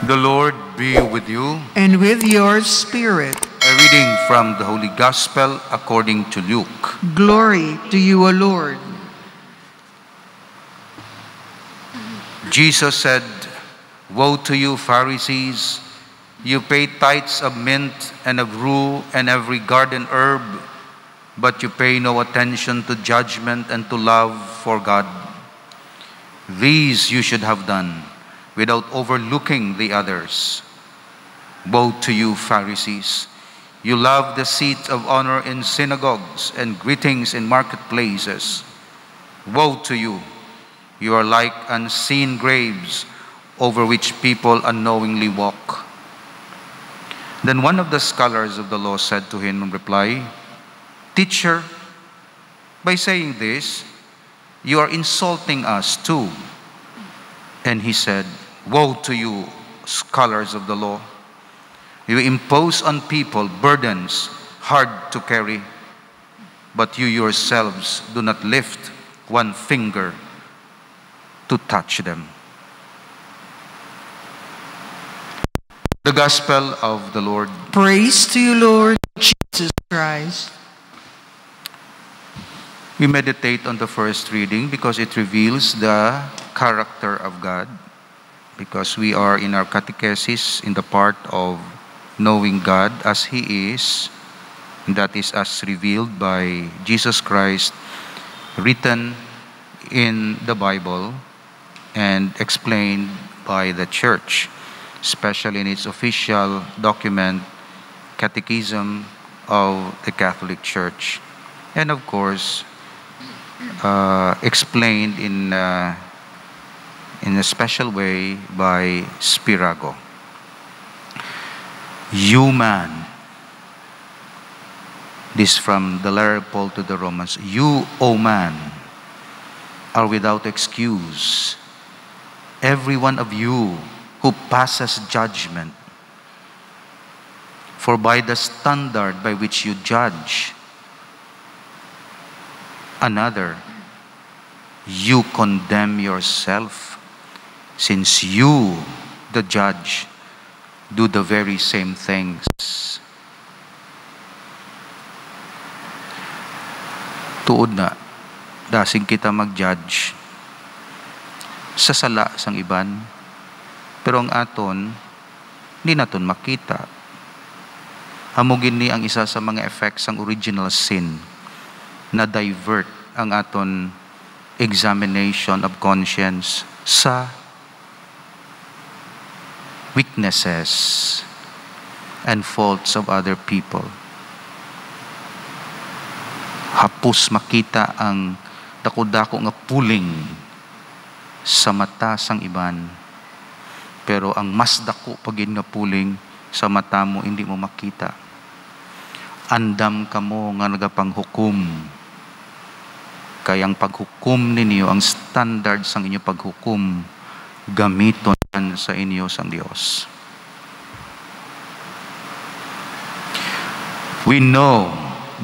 The Lord be with you. And with your spirit. A reading from the Holy Gospel according to Luke. Glory to you, O Lord. Jesus said, "Woe to you, Pharisees! You pay tithes of mint and of rue and every garden herb, but you pay no attention to judgment and to love for God. These you should have done without overlooking the others. Woe to you, Pharisees! You love the seats of honor in synagogues and greetings in marketplaces. Woe to you! You are like unseen graves over which people unknowingly walk." Then one of the scholars of the law said to him in reply, "Teacher, by saying this, you are insulting us too." And he said, "Woe to you, scholars of the law! You impose on people burdens hard to carry, but you yourselves do not lift one finger to touch them." The Gospel of the Lord. Praise to you, Lord Jesus Christ. We meditate on the first reading because it reveals the character of God. Because we are in our catechesis in the part of knowing God as He is, and that is as revealed by Jesus Christ, written in the Bible and explained by the Church, especially in its official document, Catechism of the Catholic Church, and of course, explained in a special way by Spirago. You man, this from the letter of Paul to the Romans, you, O man, are without excuse, every one of you who passes judgment. For by the standard by which you judge another, you condemn yourself, since you, the judge, do the very same things. Tuod na, dasig kita mag-judge sa sala sang iban, pero ang aton, hindi naton makita. Hamugin ni ang isa sa mga effects ng original sin na divert ang aton examination of conscience sa weaknesses and faults of other people. Hapus makita ang dako-dako nga puling sa mata sang iban. Pero ang mas dako pagin nga puling sa mata mo, hindi mo makita. Andam ka mo nga nagapanghukom. Kaya ang paghukom ninyo, ang standard sang inyo paghukom, gamiton sa inyo sang Dios. We know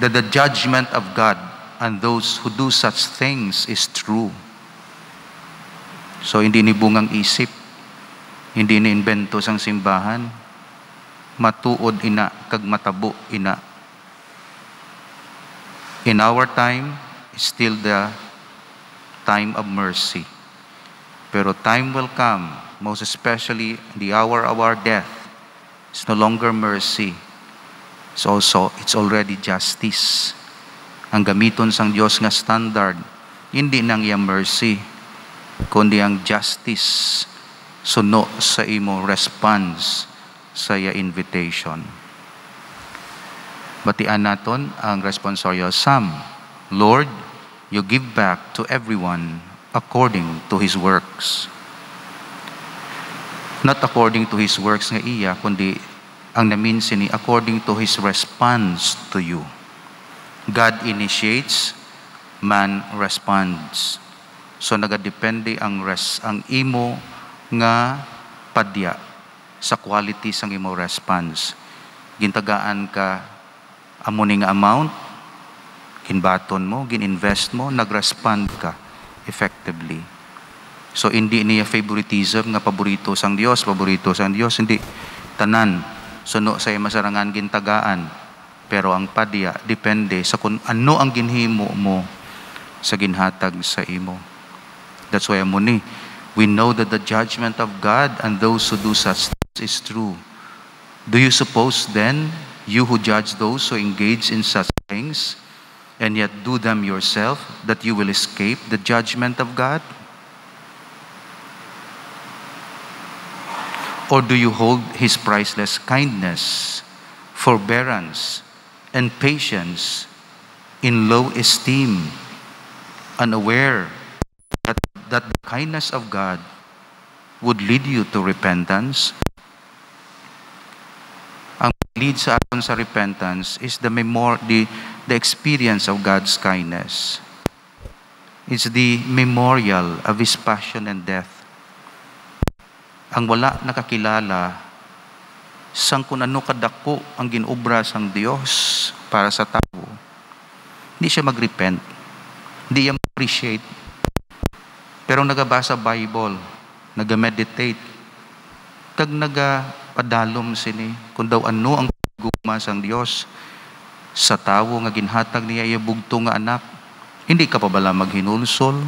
that the judgment of God and those who do such things is true. So hindi ni bungang isip, hindi ni invento sang simbahan, matuod ina kag matabo ina. In our time, still the time of mercy. Pero time will come, most especially the hour of our death. It's no longer mercy. It's already justice. Ang gamiton sang Dios nga standard, hindi nang iya mercy, kundi ang justice, suno sa imo response sa iya invitation. Batian naton ang responsorial psalm. Lord, you give back to everyone according to his works. Not according to his works nga iya, kundi ang naminsin ni according to his response to you. God initiates, man responds. So nagadepende ang imo nga padya sa quality sang imo response. Gintagaan ka amo ning amount, ginbaton mo, gininvest mo, nagrespond ka effectively. So hindi niya favoritism nga paborito sang Dios, hindi. Tanan, suno sa masarangan gintagaan. Pero ang padya, depende sa kung ano ang ginhimo mo sa ginhatag sa imo. That's why amuni, we know that the judgment of God and those who do such things is true. Do you suppose then, you who judge those who engage in such things, and yet do them yourself, that you will escape the judgment of God? Or do you hold His priceless kindness, forbearance, and patience in low esteem, unaware that the kindness of God would lead you to repentance? Ang lead sa aton sa repentance is the experience of God's kindness. It's the memorial of His passion and death. Ang wala nakakilala sang kung ano kadako ang ginobra sang Dios para sa tao, hindi siya mag-repent, hindi siya appreciate. Pero nagabasa Bible, naga-meditate, tag nagapadalom sini kung daw ano ang gugma sang Dios sa tawo nga ginhatag niya ibugto nga anak. Hindi ka pa bala maghinulsol?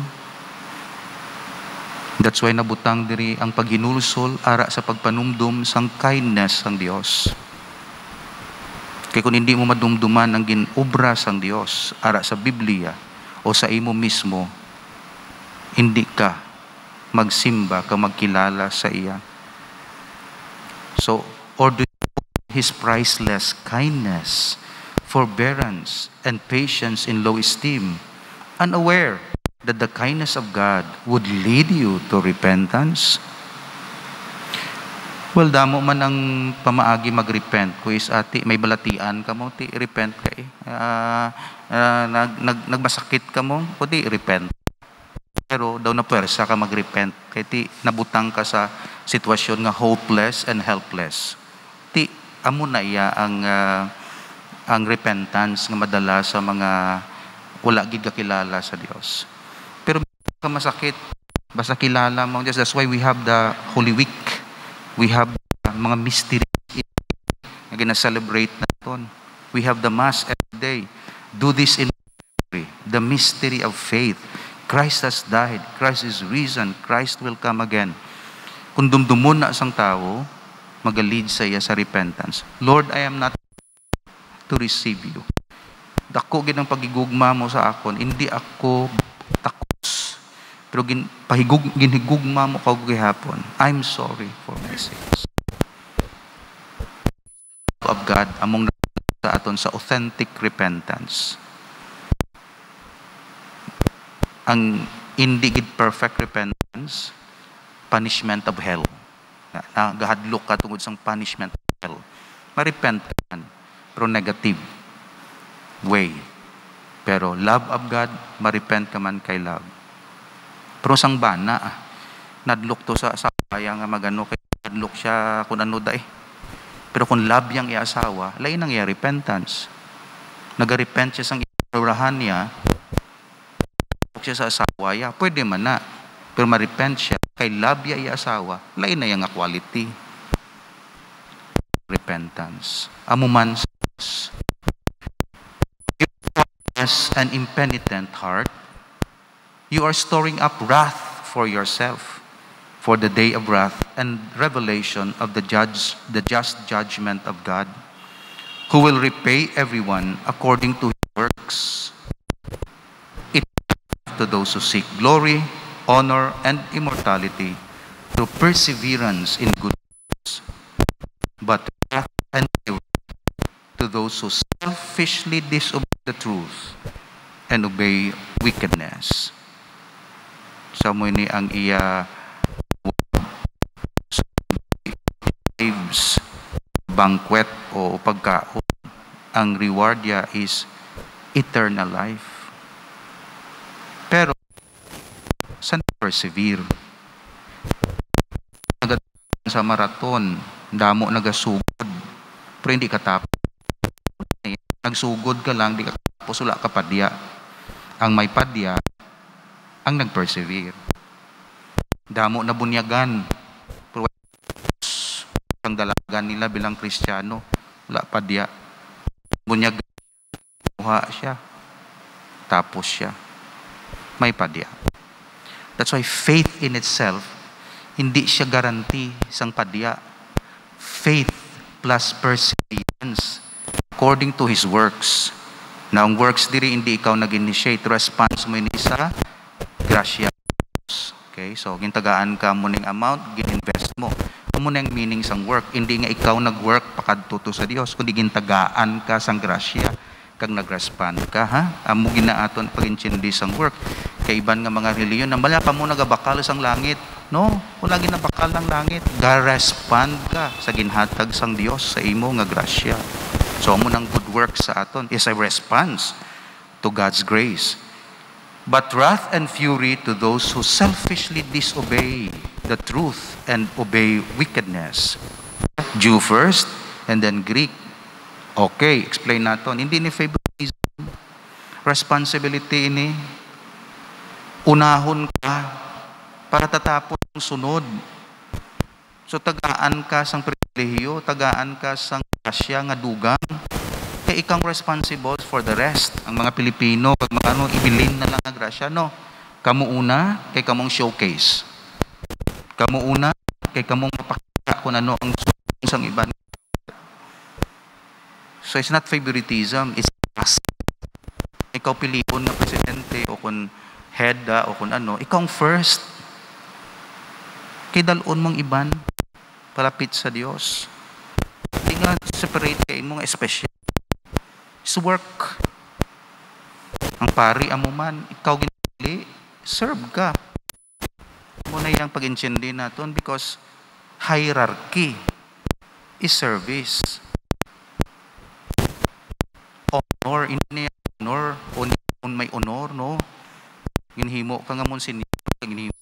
That's why nabutang diri ang paghinulsol ara sa pagpanumdum sang kindness sang Dios. Kaya kung hindi mo madumduman ang ginobra sang Dios ara sa Biblia o sa imo mismo, hindi ka magsimba, ka magkilala sa iya. So, or do you hold His priceless kindness, forbearance, and patience in low esteem, unaware that the kindness of God would lead you to repentance? Well, damo man ang pamaagi mag-repent. Kuis ati, may balatian ka mo, ti, repent ka eh. Nagmasakit ka mo, o di, repent. Pero daw na puwersa ka mag-repent. Kaya ti, nabutang ka sa sitwasyon nga hopeless and helpless. Ti, amo na iya ang repentance nga madala sa mga wala gid kakilala sa Dios. Pero ka masakit, basta kilala mo Diyos. That's why we have the Holy Week. We have mga mystery na gina-celebrate natin. We have the Mass every day. Do this in mystery. The mystery of faith. Christ has died. Christ is risen. Christ will come again. Kung dumdumon na isang tao, mag-lead sa iya sa repentance. Lord, I am not to receive you. Dako gid ang pagigugma mo sa akon. Hindi ako takos. Pero ginhigugma mo kag gihapon. I'm sorry for my sins. Of God among sa aton sa authentic repentance. Ang hindi gid perfect repentance, punishment of hell. Nagahadlok ka tungod sang punishment of hell. Ma-repent ka man, pero negative way. Pero love of God, ma-repent ka man kay love. Pero sang bana, nadlok to sa asawa nga magano kay nadlok siya kung ano da eh. Pero kung love yang iasawa, lain ang iya repentance. Naga-repent siya sang irahan niya, siya sa asawa ya, pwede man na. Pero ma-repent siya, kay love ya iasawa, lain na yung quality. Repentance. Amuman sa Diyos. You have an impenitent heart, you are storing up wrath for yourself, for the day of wrath and revelation of the just judgment of God, who will repay everyone according to his works. To those who seek glory, honor, and immortality through perseverance in good works, but wrath and fury to those who selfishly disobey the truth and obey wickedness. Sa mo ni ang iya banquet o pagkaon, ang reward niya is eternal life. Pero, saan persevere? Sa maraton, damo nagasugod, pero hindi ka tapos. Nagsugod ka lang, di ka tapos, wala ka padya. Ang may padya, ang nag-persevere. Damo na bunyagan. Pero ang dalagan nila bilang Kristiyano, wala pa diya. Bunyagan, buha siya. Tapos siya. May padya. That's why faith in itself, hindi siya guarantee sang padya. Faith plus perseverance according to His works. Na ang works diri hindi ikaw nag-initiate, response mo ini sa grasya. Okay, so gintagaan ka mo ning amount, gin-invest mo. Amo na ang meaning sang work. Hindi nga ikaw nag-work pakadto sa Dios, kundi gintagaan ka sang grasya kag nag-respond ka, ha? Amo ginaaton pag-intindi sang work. Kay iban nga mga reliyon na wala pa mo nagabakal sang langit. No, wala ginabakal ang langit. Ga-respond ka sa ginhatag sang Dios sa imo nga grasya. So amo nang good work sa aton is a response to God's grace. But wrath and fury to those who selfishly disobey the truth and obey wickedness. Jew first and then Greek. Okay, explain naton. Hindi ni favoritism. Responsibility ini. Unahon ka para tatapos ang sunod. So tagaan ka sang pribilehiyo, tagaan ka sang grasya nga dugang. Kaya ikang responsible for the rest. Ang mga Pilipino, pag mga ibilin na lang ang grasya, no? Kamu una, kay kamong showcase. Kamu una, kay kamong mapakita kung ano ang sang iba. So it's not favoritism, it's trust. Ikaw pilipon na presidente o kung head o kung ano, ikaw first. Kay dalon mong iban palapit sa Dios. Hindi nga separate kay mong special. It's work. Ang pari amo man, ikaw ginili, serve ka. Muna yung pag-intindi natin because hierarchy is service. Honor, hindi honor, kung may honor, no? Ginhimo ka nga mong sinito, ginhimo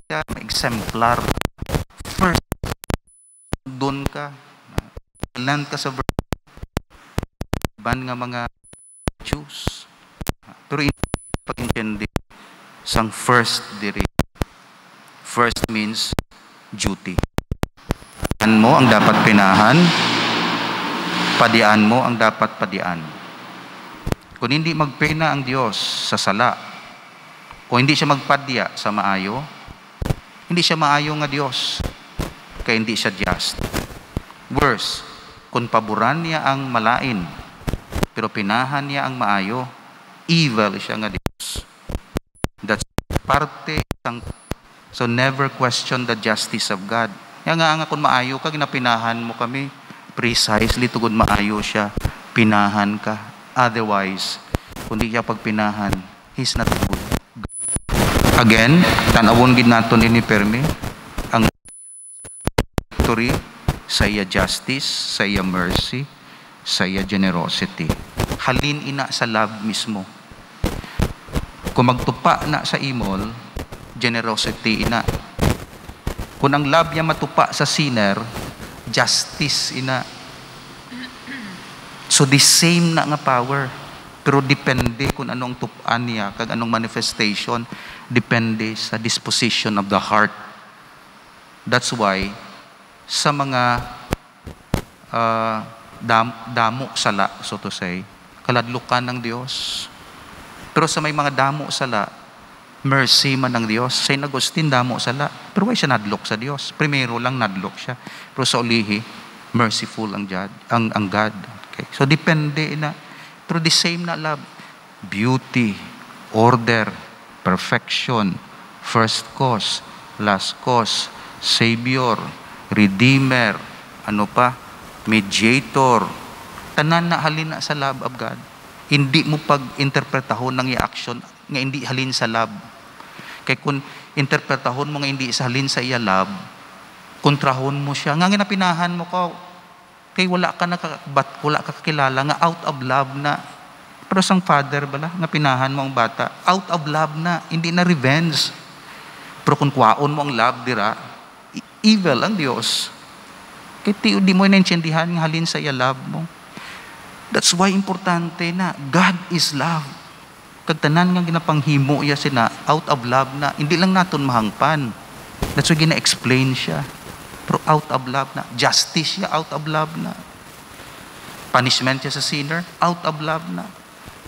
ka, may exemplar. First, doon ka, land ka sa ban nga mga Jews. Pero pag-intindi sang first diri. First means duty. Padian mo ang dapat pinahan, padian mo ang dapat padian. Kung hindi magpena ang Diyos sa sala, o hindi siya magpadya sa maayo, hindi siya maayo nga Diyos, kaya hindi siya just. Worse, kung paboran niya ang malain, pero pinahan niya ang maayo, evil siya nga Diyos. That's parte ng, so never question the justice of God. Kaya nga kung maayo ka, ginapinahan mo kami, precisely tugod maayo siya, pinahan ka. Otherwise, kung di siya pagpinahan, He's not good. Again, tanawon gid naton ini permi, ang victory sa iya justice, sa iya mercy, sa iya generosity. Halin ina sa love mismo. Kung magtupa na sa imol, generosity ina. Kung ang love niya matupa sa sinner, justice ina. So the same na nga power. Pero depende kung anong tupaan niya, kag anong manifestation, depende sa disposition of the heart. That's why, sa mga damo sala, so to say, kaladlukan ng Diyos. Pero sa may mga damo sala, mercy man ng Diyos. Sa Agustin, damo sala. Pero why siya nadlok sa Diyos? Primero lang nadlok siya. Pero sa ulihi, merciful ang God. Okay. So depende na. Pero the same na love. Beauty, order, perfection, first cause, last cause, Savior, Redeemer, ano pa, Mediator. Tanan na halin na sa love of God. Hindi mo pag-interpretahon ng i-action nga hindi halin sa love. Kaya kung interpretahon mo nga hindi sa halin sa iya love, kontrahon mo siya. Nga ginapinahan mo ko, kay wala ka kakilala nga out of love na. Pero sang father bala, nga pinahan mo ang bata, out of love na, hindi na revenge. Pero kung kwaon mo ang love dira, evil ang Diyos. Kaya di mo naintindihan nga halin sa iya love mo. That's why importante na God is love. Kagtanan nga ginapanghimo iya sina out of love na, hindi lang naton mahangpan. That's why gina-explain siya. Pero out of love na. Justice siya, out of love na. Punishment siya sa sinner, out of love na.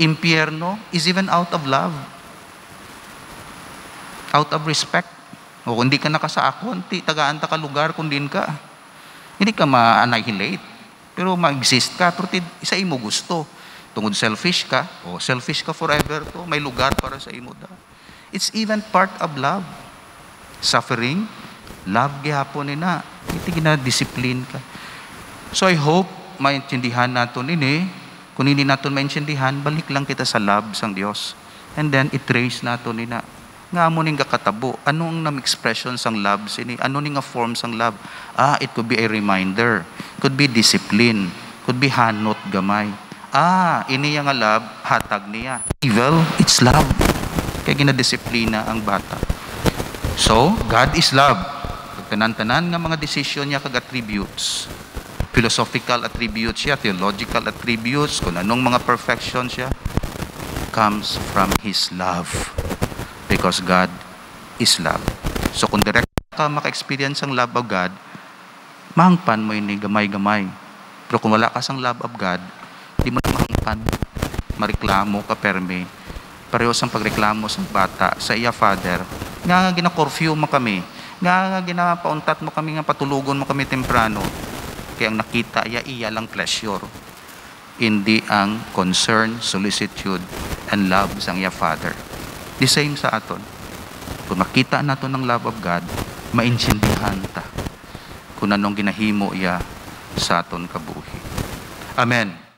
Impyerno is even out of love. Out of respect. O kung di ka nakasakon, tagaan ta ka lugar kung din ka. Hindi ka ma-annihilate. Pero mag-exist ka, pero isa imo gusto. Tungod selfish ka, o selfish ka forever to, may lugar para sa imo da. It's even part of love. Suffering, love gihapon nina. Iti gina-discipline ka. So I hope maintindihan natin ini. Kung hindi natin maintindihan, balik lang kita sa love sang Diyos. And then, i-trace natin nina. Nga mo ning kakatabo. Anong nam-expression sang love sini? Ano ning nga form sang love? It could be a reminder. Could be discipline. Could be hanot gamay. Ini nga love, hatag niya. Evil, it's love. Kaya ginadisiplina ang bata. So, God is love. Tanan-tanan nga mga decision niya kag attributes. Philosophical attributes siya, theological attributes, kung anong mga perfection siya, comes from His love. Because God is love. So kung direct ka maka-experience ang love of God, mahangpan mo ini gamay-gamay. Pero kung wala ka sang love of God, di mo na mahangpan. Mareklamo ka perme. Pareho sang pagreklamo sa bata, sa iya father, nga gina-curfew mo kami, nga ginapauntat mo kami, nga patulugon mo kami temprano. Kaya ang nakita iya lang pleasure, hindi ang concern, solicitude, and love sang iya father. The same sa aton. Kung makita nato ng love of God, maintindihan ta kung anong ginahimo iya sa aton kabuhi. Amen.